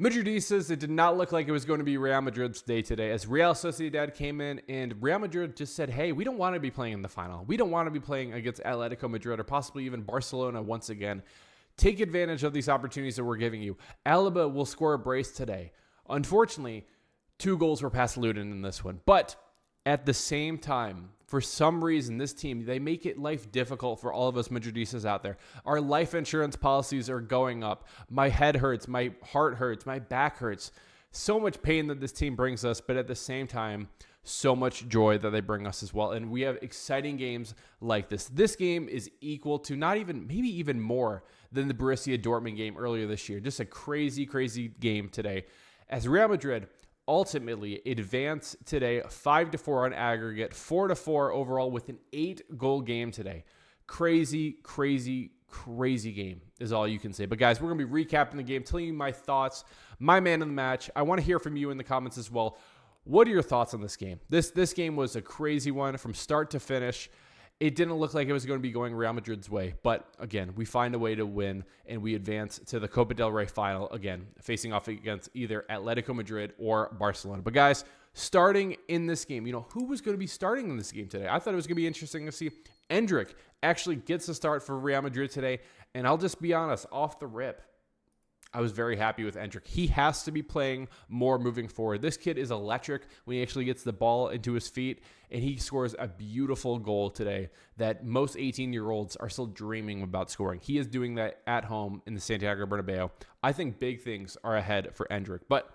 Madridistas, it did not look like it was going to be Real Madrid's day today as Real Sociedad came in and Real Madrid just said, hey, we don't want to be playing in the final. We don't want to be playing against Atletico Madrid or possibly even Barcelona once again. Take advantage of these opportunities that we're giving you. Alaba will score a brace today. Unfortunately, 2 goals were past Luton in this one. But at the same time, for some reason, this team, they make it life difficult for all of us Madridistas out there. Our life insurance policies are going up. My head hurts. My heart hurts. My back hurts. So much pain that this team brings us, but at the same time, so much joy that they bring us as well. And we have exciting games like this. This game is equal to maybe even more than the Borussia Dortmund game earlier this year. Just a crazy, crazy game today. As Real Madrid ultimately advance today 5-4 on aggregate, 4-4 overall with an 8-goal game today. Crazy, crazy, crazy game is all you can say. But guys, we're going to be recapping the game, telling you my thoughts, my man of the match. I want to hear from you in the comments as well. What are your thoughts on this game? This game was a crazy one from start to finish. It didn't look like it was going to be going Real Madrid's way. But again, we find a way to win and we advance to the Copa del Rey final, again, facing off against either Atletico Madrid or Barcelona. But guys, starting in this game, who was going to be starting in this game today? I thought it was going to be interesting to see Endrick actually gets a start for Real Madrid today. And I'll just be honest, off the rip, I was very happy with Endrick. He has to be playing more moving forward. This kid is electric when he actually gets the ball into his feet, and he scores a beautiful goal today that most 18-year-olds are still dreaming about scoring. He is doing that at home in the Santiago Bernabeu. I think big things are ahead for Endrick. But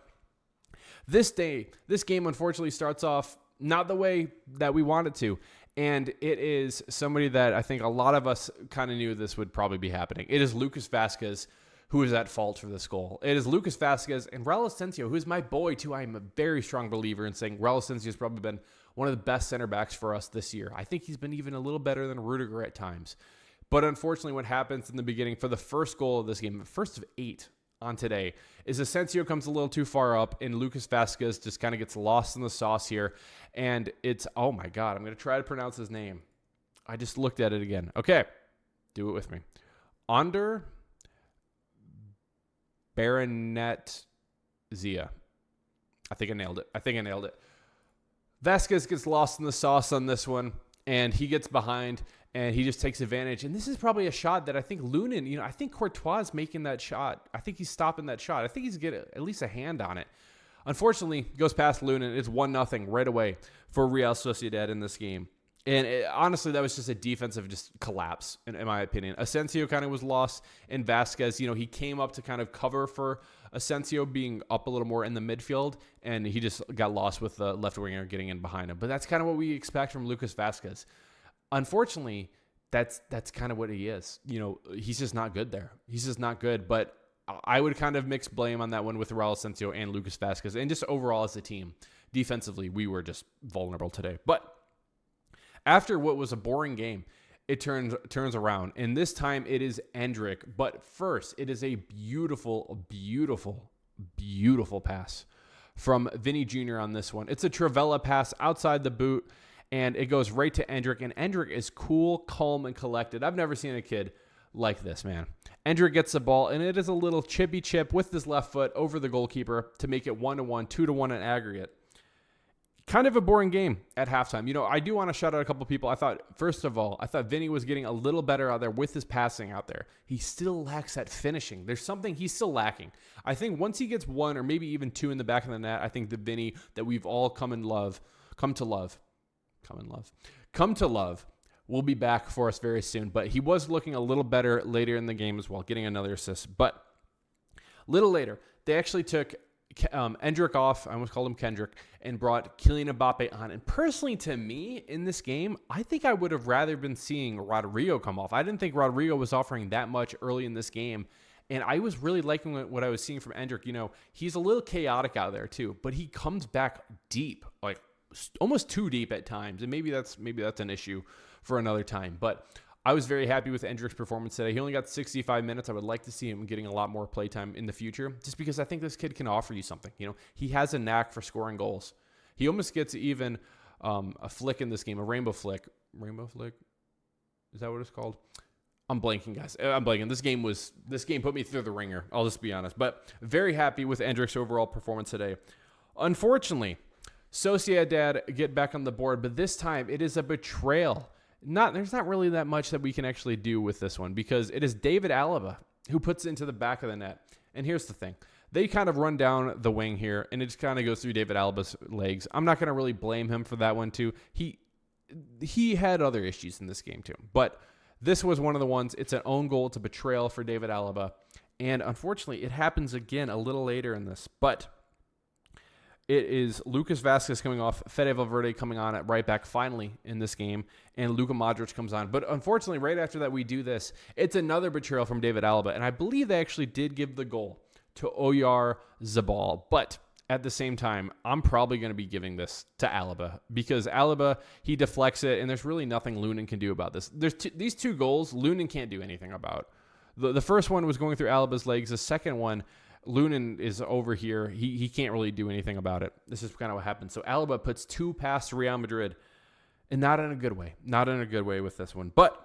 this game unfortunately starts off not the way that we wanted to. And it is somebody that I think a lot of us kind of knew this would probably be happening. It is Lucas Vazquez who is at fault for this goal. It is Lucas Vazquez and Raul Asensio, who is my boy too. I'm a very strong believer in saying Raul Asensio has probably been one of the best center backs for us this year. I think he's been even a little better than Rudiger at times. But unfortunately, what happens in the beginning for the first goal of this game, the first of 8 on today, is Asensio comes a little too far up and Lucas Vazquez just kind of gets lost in the sauce here. And it's, oh my God, I'm going to try to pronounce his name. I just looked at it again. Okay, do it with me. Under Baronet Zia. I think I nailed it. Vazquez gets lost in the sauce on this one, and he gets behind, and he just takes advantage. And this is probably a shot that I think Lunin, I think Courtois is making that shot. I think he's stopping that shot. I think he's getting at least a hand on it. Unfortunately, goes past Lunin. It's 1-0 right away for Real Sociedad in this game. And honestly, that was just a defensive collapse, in my opinion. Asensio kind of was lost, and Vazquez, he came up to kind of cover for Asensio being up a little more in the midfield, and he just got lost with the left winger getting in behind him. But that's kind of what we expect from Lucas Vazquez. Unfortunately, that's kind of what he is. He's just not good there. He's just not good. But I would kind of mix blame on that one with Raul Asensio and Lucas Vazquez. And just overall as a team, defensively, we were just vulnerable today. But after what was a boring game, it turns around. And this time it is Endrick. But first, it is a beautiful, beautiful, beautiful pass from Vinny Jr. on this one. It's a Trivela pass outside the boot, and it goes right to Endrick. And Endrick is cool, calm, and collected. I've never seen a kid like this, man. Endrick gets the ball, and it is a little chippy chip with his left foot over the goalkeeper to make it 1-1, 2-1 in aggregate. Kind of a boring game at halftime. I do want to shout out a couple people. First of all, I thought Vinny was getting a little better out there with his passing out there. He still lacks that finishing. There's something he's still lacking. I think once he gets 1 or maybe even 2 in the back of the net, I think the Vinny that we've all come to love, will be back for us very soon. But he was looking a little better later in the game as well, getting another assist. But a little later, they actually took Endrick off, I almost called him Kendrick, and brought Kylian Mbappe on. And personally, to me, in this game, I think I would have rather been seeing Rodrigo come off. I didn't think Rodrigo was offering that much early in this game, and I was really liking what I was seeing from Endrick. He's a little chaotic out there too, but he comes back deep, like almost too deep at times, and maybe that's an issue for another time. But I was very happy with Endrick's performance today. He only got 65 minutes. I would like to see him getting a lot more playtime in the future, just because I think this kid can offer you something. He has a knack for scoring goals. He almost gets even a flick in this game, a rainbow flick. Rainbow flick? Is that what it's called? I'm blanking, guys. I'm blanking. This game put me through the ringer. I'll just be honest. But very happy with Endrick's overall performance today. Unfortunately, Sociedad get back on the board, but this time it is a betrayal. There's not really that much that we can actually do with this one because it is David Alaba who puts it into the back of the net. And here's the thing. They kind of run down the wing here, and it just kind of goes through David Alaba's legs. I'm not going to really blame him for that one, too. He had other issues in this game, too. But this was one of the ones. It's an own goal. It's a betrayal for David Alaba. And unfortunately, it happens again a little later in this. But it is Lucas Vazquez coming off, Fede Valverde coming on at right back finally in this game, and Luka Modric comes on. But unfortunately, right after that we do this, it's another betrayal from David Alaba. And I believe they actually did give the goal to Oyarzabal. But at the same time, I'm probably going to be giving this to Alaba because Alaba, he deflects it, and there's really nothing Lunin can do about this. These two goals, Lunin can't do anything about. The first one was going through Alaba's legs. The second one, Lunin is over here. He can't really do anything about it. This is kind of what happened. So Alaba puts two past Real Madrid, and not in a good way. Not in a good way with this one. But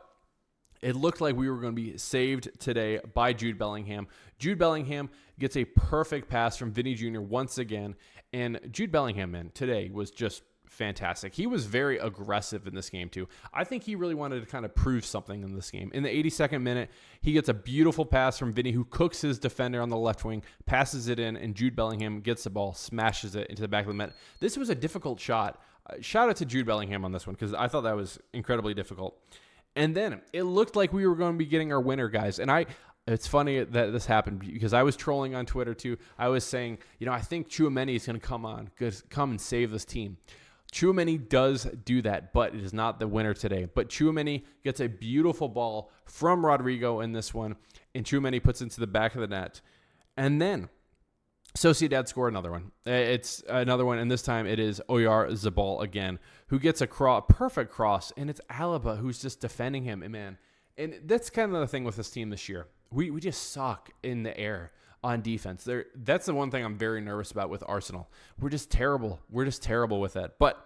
it looked like we were going to be saved today by Jude Bellingham. Jude Bellingham gets a perfect pass from Vinny Jr. once again. And Jude Bellingham, man, today was just fantastic. He was very aggressive in this game, too. I think he really wanted to kind of prove something in this game. In the 82nd minute, he gets a beautiful pass from Vinny, who cooks his defender on the left wing, passes it in, and Jude Bellingham gets the ball, smashes it into the back of the net. This was a difficult shot. Shout out to Jude Bellingham on this one because I thought that was incredibly difficult. And then it looked like we were going to be getting our winner, guys. And it's funny that this happened because I was trolling on Twitter too. I was saying, I think Tchouaméni is going to come and save this team. Tchouaméni does do that, but it is not the winner today. But Tchouaméni gets a beautiful ball from Rodrigo in this one, and Tchouaméni puts it into the back of the net. And then Sociedad score another one. It's another one, and this time it is Oyarzabal again, who gets a perfect cross, and it's Alaba who's just defending him. And man, and that's kind of the thing with this team this year. We just suck in the air on defense. That's the one thing I'm very nervous about with Arsenal. We're just terrible. We're just terrible with that. But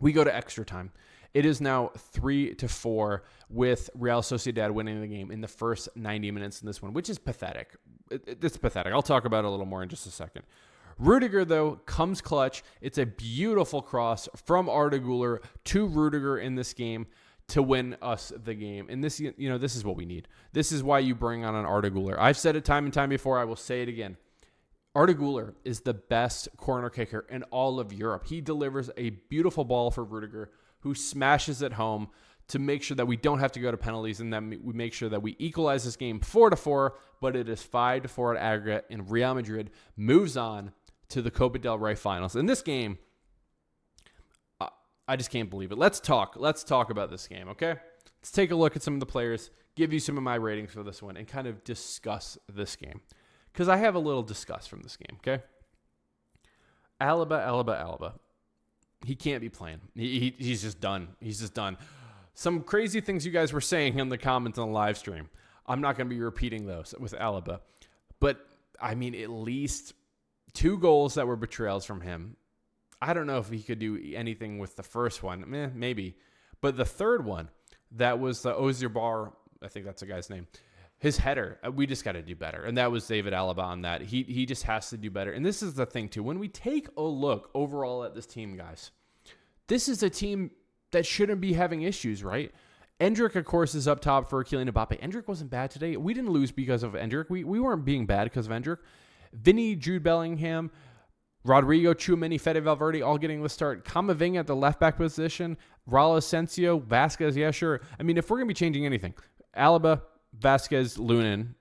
we go to extra time. It is now 3-4 with Real Sociedad winning the game in the first 90 minutes in this one, which is pathetic. It's pathetic. I'll talk about it a little more in just a second. Rudiger, though, comes clutch. It's a beautiful cross from Arda Güler to Rudiger in this game to win us the game. And this, this is what we need. This is why you bring on an Arda Güler. I've said it time and time before. I will say it again. Arda Güler is the best corner kicker in all of Europe. He delivers a beautiful ball for Rudiger, who smashes it home to make sure that we don't have to go to penalties, and then we make sure that we equalize this game 4-4, but it is 5-4 at aggregate, and Real Madrid moves on to the Copa del Rey finals. In this game, I just can't believe it. Let's talk about this game, okay? Let's take a look at some of the players, give you some of my ratings for this one, and kind of discuss this game. Because I have a little discuss from this game, okay? Alaba. He can't be playing. He's just done. He's just done. Some crazy things you guys were saying in the comments on the live stream. I'm not going to be repeating those with Alaba. But, I mean, at least 2 goals that were betrayals from him. I don't know if he could do anything with the first one. Maybe. But the third one, that was the Oyarzabal, I think that's the guy's name. His header, we just got to do better. And that was David Alaba on that. He just has to do better. And this is the thing, too. When we take a look overall at this team, guys, this is a team that shouldn't be having issues, right? Endrick, of course, is up top for Kylian Mbappe. Endrick wasn't bad today. We didn't lose because of Endrick. We weren't being bad because of Endrick. Vinny, Jude Bellingham, Rodrigo, Tchouaméni, Fede Valverde all getting the start. Camavinga at the left-back position. Raul Asensio, Vazquez, yeah, sure. I mean, if we're going to be changing anything, Alaba, Vazquez, Lunin,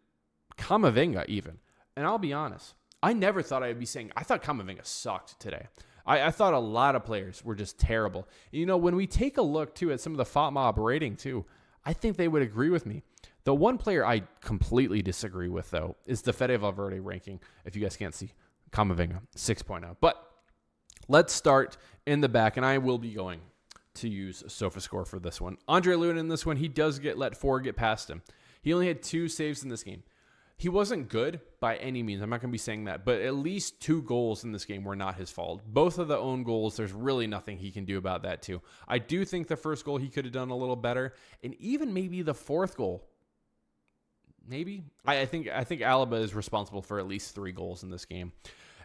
Camavinga even. And I'll be honest, I never thought I'd be saying, I thought Camavinga sucked today. I thought a lot of players were just terrible. When we take a look, too, at some of the FOTMob rating, too, I think they would agree with me. The one player I completely disagree with, though, is the Fede Valverde ranking. If you guys can't see, Camavinga, 6.0. But let's start in the back, and I will be going to use SofaScore for this one. Andre Lunin in this one, he does let 4 get past him. He only had 2 saves in this game. He wasn't good by any means. I'm not going to be saying that. But at least 2 goals in this game were not his fault. Both of the own goals, there's really nothing he can do about that too. I do think the first goal he could have done a little better. And even maybe the 4th goal, Maybe. I think Alaba is responsible for at least 3 goals in this game.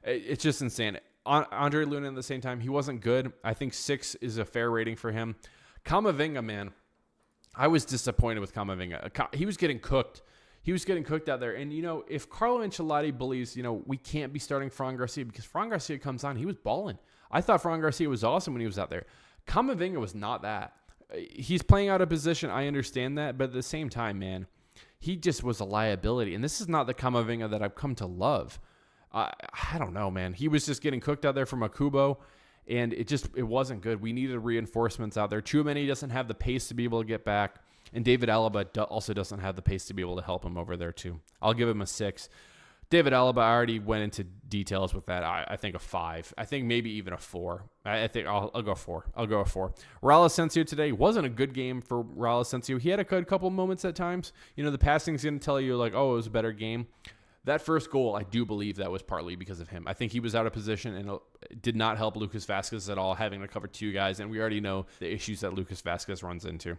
It's just insane. Andre Luna at the same time, he wasn't good. I think 6 is a fair rating for him. Camavinga, man, I was disappointed with Camavinga. He was getting cooked. He was getting cooked out there. And, if Carlo Ancelotti believes, we can't be starting Fran Garcia because Fran Garcia comes on, he was balling. I thought Fran Garcia was awesome when he was out there. Camavinga was not that. He's playing out of position. I understand that. But at the same time, man, he just was a liability. And this is not the Camavinga that I've come to love. I don't know, man. He was just getting cooked out there from Akubo, and it wasn't good. We needed reinforcements out there. Tchouaméni doesn't have the pace to be able to get back, and David Alaba also doesn't have the pace to be able to help him over there too. I'll give him a 6. David Alaba, I already went into details with that. I think a 5. I think maybe even a 4. I think I'll go 4. I'll go a 4. Raul Asensio today wasn't a good game for Raul Asensio. He had a good couple moments at times. The passing's going to tell you like, oh, it was a better game. That first goal, I do believe that was partly because of him. I think he was out of position and it did not help Lucas Vazquez at all, having to cover 2 guys. And we already know the issues that Lucas Vazquez runs into.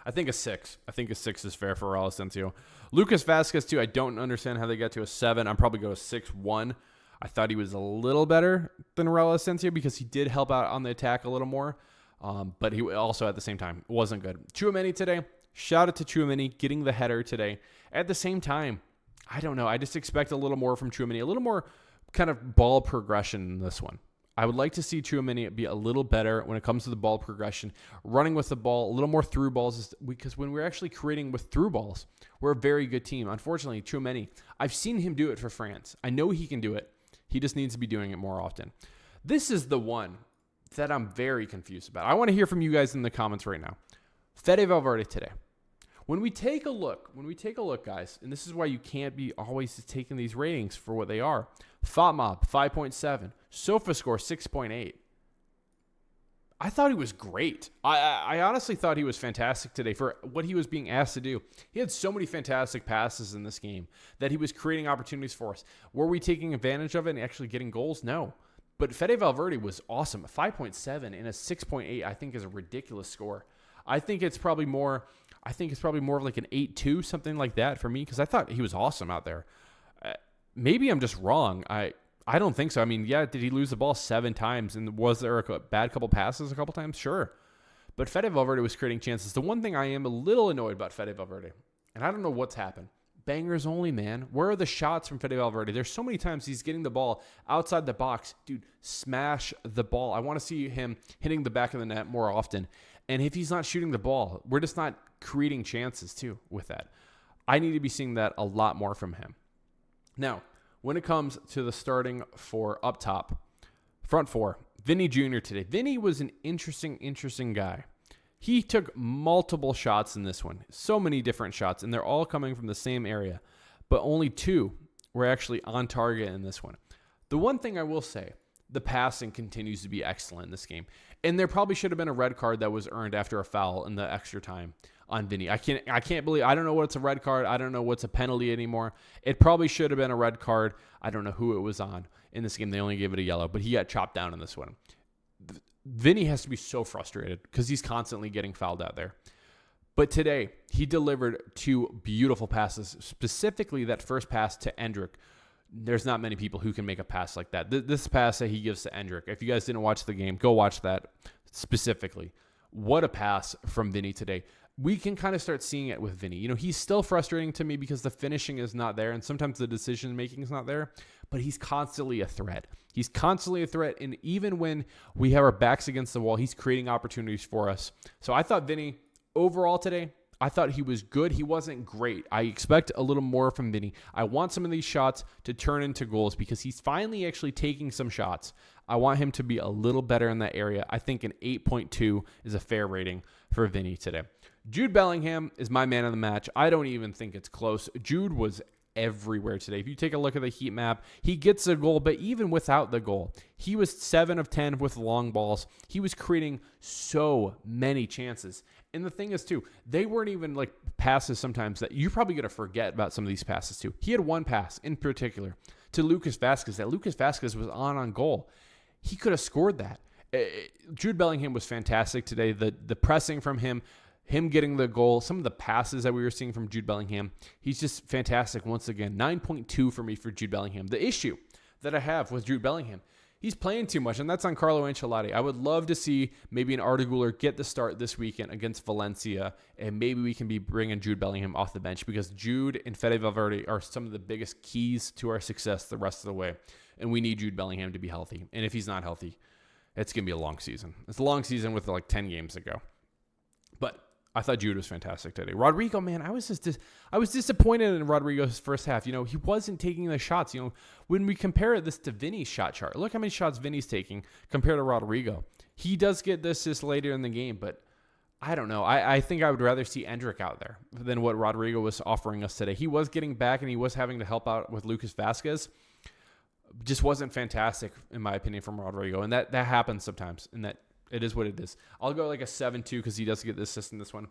I think a 6. I think a 6 is fair for Raul Asensio. Lucas Vazquez, too, I don't understand how they got to a 7. I'm probably going to 6-1. I thought he was a little better than Raul Asensio because he did help out on the attack a little more. But he also, at the same time, wasn't good. Tchouaméni today. Shout out to Tchouaméni getting the header today. At the same time, I don't know. I just expect a little more from Tchouaméni, a little more kind of ball progression in this one. I would like to see Tchouaméni be a little better when it comes to the ball progression, running with the ball, a little more through balls, because when we're actually creating with through balls, we're a very good team. Unfortunately, Tchouaméni, I've seen him do it for France. I know he can do it. He just needs to be doing it more often. This is the one that I'm very confused about. I want to hear from you guys in the comments right now. Fede Valverde today. When we take a look, guys, and this is why you can't be always taking these ratings for what they are. FOTMob, 5.7. SofaScore, 6.8. I thought he was great. I honestly thought he was fantastic today for what he was being asked to do. He had so many fantastic passes in this game that he was creating opportunities for us. Were we taking advantage of it and actually getting goals? No. But Fede Valverde was awesome. 5.7 and a 6.8 I think is a ridiculous score. I think it's probably more of like an 8-2, something like that for me, because I thought he was awesome out there. Maybe I'm just wrong. I don't think so. I mean, yeah, did he lose the ball 7 times? And was there a bad couple passes a couple times? Sure. But Fede Valverde was creating chances. The one thing I am a little annoyed about Fede Valverde, and I don't know what's happened. Bangers only, man. Where are the shots from Fede Valverde? There's so many times he's getting the ball outside the box. Dude, smash the ball. I want to see him hitting the back of the net more often. And if he's not shooting the ball, we're just not creating chances too with that. I need to be seeing that a lot more from him. Now, when it comes to the starting for up top, front 4, Vinny Jr. today. Vinny was an interesting guy. He took multiple shots in this one. So many different shots, and they're all coming from the same area. But only 2 were actually on target in this one. The one thing I will say, the passing continues to be excellent in this game. And there probably should have been a red card that was earned after a foul in the extra time on Vinny. I can't believe, I don't know what's a red card. I don't know what's a penalty anymore. It probably should have been a red card. I don't know who it was on in this game. They only gave it a yellow, but he got chopped down in this one. Vinny has to be so frustrated because he's constantly getting fouled out there. But today, he delivered 2 beautiful passes, specifically that first pass to Endrick. There's not many people who can make a pass like that. This pass that he gives to Endrick, if you guys didn't watch the game, go watch that specifically. What a pass from Vinny today. We can kind of start seeing it with Vinny. He's still frustrating to me because the finishing is not there, and sometimes the decision-making is not there, but he's constantly a threat. He's constantly a threat, and even when we have our backs against the wall, he's creating opportunities for us. So I thought Vinny, overall today, I thought he was good. He wasn't great. I expect a little more from Vinny. I want some of these shots to turn into goals because he's finally actually taking some shots. I want him to be a little better in that area. I think an 8.2 is a fair rating for Vinny today. Jude Bellingham is my man of the match. I don't even think it's close. Jude was everywhere today. If you take a look at the heat map, he gets a goal, but even without the goal, he was 7 of 10 with long balls. He was creating so many chances. And the thing is, too, they weren't even like passes sometimes that you're probably going to forget about some of these passes, too. He had one pass in particular to Lucas Vazquez that Lucas Vazquez was on goal. He could have scored that. Jude Bellingham was fantastic today. The pressing from him, him getting the goal, some of the passes that we were seeing from Jude Bellingham, he's just fantastic once again. 9.2 for me for Jude Bellingham. The issue that I have with Jude Bellingham, he's playing too much, and that's on Carlo Ancelotti. I would love to see maybe an Arda Güler get the start this weekend against Valencia, and maybe we can be bringing Jude Bellingham off the bench because Jude and Fede Valverde are some of the biggest keys to our success the rest of the way, and we need Jude Bellingham to be healthy. And if he's not healthy, it's going to be a long season. It's a long season with like 10 games to go. But I thought Jude was fantastic today. Rodrigo, man, I was disappointed in Rodrigo's first half. He wasn't taking the shots. When we compare this to Vinny's shot chart, look how many shots Vinny's taking compared to Rodrigo. He does get the assist later in the game, but I don't know. I think I would rather see Endrick out there than what Rodrigo was offering us today. He was getting back and he was having to help out with Lucas Vazquez. Just wasn't fantastic, in my opinion, from Rodrigo. And that happens sometimes, and that it is what it is. I'll go like a 7-2 because he does get the assist in this one.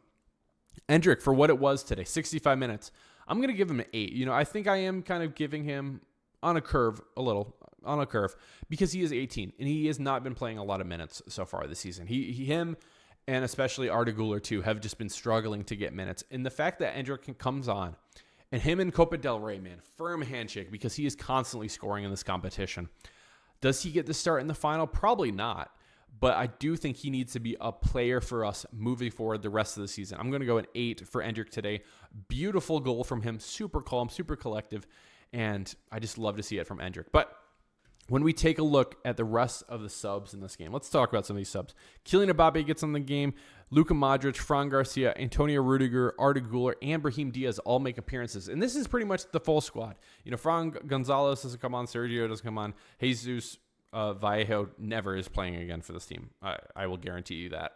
Endrick, for what it was today, 65 minutes, I'm going to give him an 8. I think I am kind of giving him on a curve, because he is 18, and he has not been playing a lot of minutes so far this season. Him, and especially Arda Güler too, have just been struggling to get minutes. And the fact that Endrick comes on, and him in Copa del Rey, man, firm handshake, because he is constantly scoring in this competition. Does he get the start in the final? Probably not. But I do think he needs to be a player for us moving forward the rest of the season. I'm going to go an 8 for Endrick today. Beautiful goal from him. Super calm, super collective. And I just love to see it from Endrick. But when we take a look at the rest of the subs in this game, let's talk about some of these subs. Kylian Mbappe gets on the game. Luka Modric, Fran Garcia, Antonio Rudiger, Arda Güler, and Brahim Diaz all make appearances. And this is pretty much the full squad. Fran Gonzalez doesn't come on. Sergio doesn't come on. Jesus Vallejo never is playing again for this team. I will guarantee you that.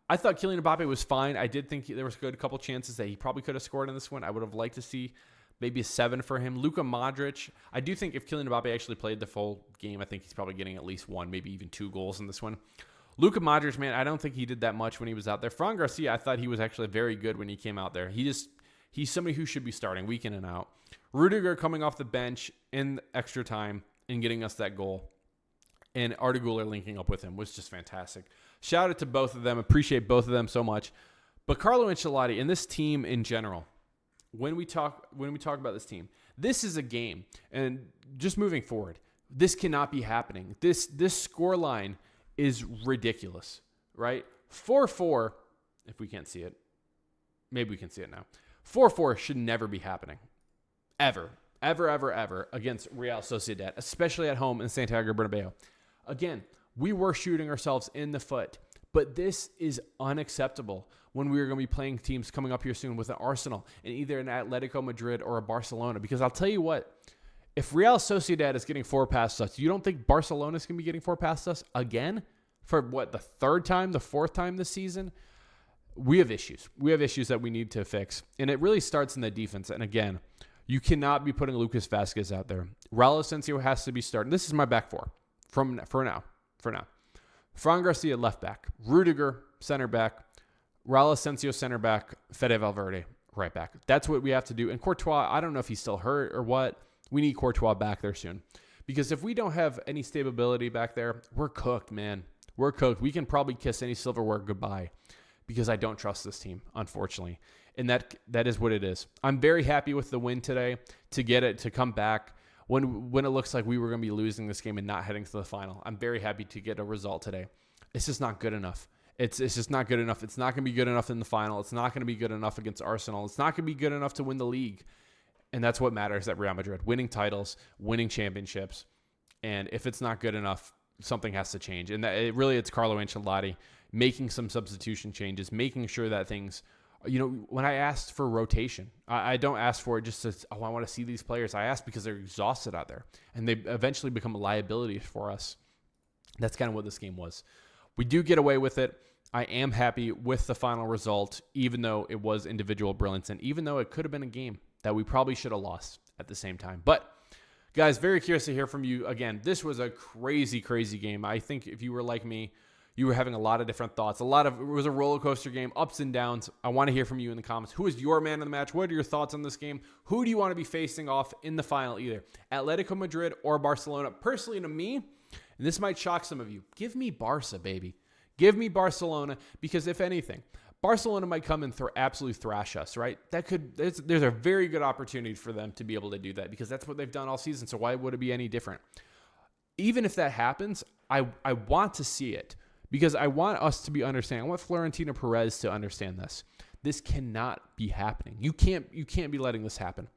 I thought Kylian Mbappe was fine. I did think there was a couple chances that he probably could have scored in this one. I would have liked to see maybe a 7 for him. Luka Modric, I do think if Kylian Mbappe actually played the full game, I think he's probably getting at least 1, maybe even 2 goals in this one. Luka Modric, man, I don't think he did that much when he was out there. Fran Garcia, I thought he was actually very good when he came out there. He's somebody who should be starting week in and out. Rudiger coming off the bench in extra time and getting us that goal. And Arda Güler linking up with him was just fantastic. Shout out to both of them. Appreciate both of them so much. But Carlo Ancelotti and this team in general, when we talk about this team, this is a game. And just moving forward, this cannot be happening. This score line is ridiculous, right? 4-4, if we can't see it. Maybe we can see it now. 4-4 should never be happening. Ever against Real Sociedad, especially at home in Santiago Bernabeu. Again, we were shooting ourselves in the foot, but this is unacceptable when we are going to be playing teams coming up here soon with an Arsenal and either an Atletico Madrid or a Barcelona. Because I'll tell you what, if Real Sociedad is getting 4 past us, you don't think Barcelona is going to be getting 4 past us again for the 4th time this season? We have issues. We have issues that we need to fix. And it really starts in the defense. And again, you cannot be putting Lucas Vazquez out there. Raul Asensio has to be starting. This is my back 4 for now. Fran Garcia, left back. Rudiger, center back. Raul Asensio, center back. Fede Valverde, right back. That's what we have to do. And Courtois, I don't know if he's still hurt or what. We need Courtois back there soon. Because if we don't have any stability back there, we're cooked, man. We're cooked. We can probably kiss any silverware goodbye because I don't trust this team, unfortunately. And that is what it is. I'm very happy with the win today to get it, to come back when it looks like we were going to be losing this game and not heading to the final. I'm very happy to get a result today. It's just not good enough. It's just not good enough. It's not going to be good enough in the final. It's not going to be good enough against Arsenal. It's not going to be good enough to win the league. And that's what matters at Real Madrid. Winning titles, winning championships. And if it's not good enough, something has to change. And it's Carlo Ancelotti making some substitution changes, making sure that things, when I asked for rotation, I don't ask for it just to, I want to see these players. I ask because they're exhausted out there and they eventually become a liability for us. That's kind of what this game was. We do get away with it. I am happy with the final result, even though it was individual brilliance and even though it could have been a game that we probably should have lost at the same time. But guys, very curious to hear from you. Again, this was a crazy, crazy game. I think if you were like me, you were having a lot of different thoughts. It was a roller coaster game, ups and downs. I want to hear from you in the comments. Who is your man of the match? What are your thoughts on this game? Who do you want to be facing off in the final, either Atletico Madrid or Barcelona? Personally, to me, and this might shock some of you, give me Barca, baby. Give me Barcelona, because if anything, Barcelona might come and absolutely thrash us, right? There's a very good opportunity for them to be able to do that because that's what they've done all season. So why would it be any different? Even if that happens, I want to see it because I want us to be understanding. I want Florentino Perez to understand this. This cannot be happening. You can't be letting this happen.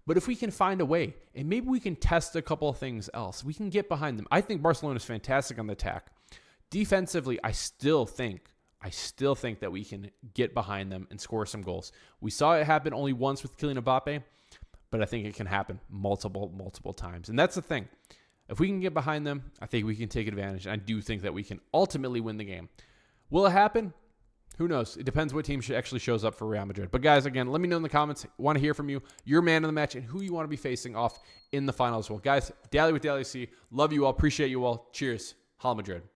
But if we can find a way, and maybe we can test a couple of things else, we can get behind them. I think Barcelona is fantastic on the attack. Defensively, I still think that we can get behind them and score some goals. We saw it happen only once with Kylian Mbappe, but I think it can happen multiple times. And that's the thing. If we can get behind them, I think we can take advantage. And I do think that we can ultimately win the game. Will it happen? Who knows? It depends what team actually shows up for Real Madrid. But guys, again, let me know in the comments. I want to hear from you, your man of the match, and who you want to be facing off in the final as well. Guys, Dally with Dallyfc. Love you all. Appreciate you all. Cheers. Hala Madrid.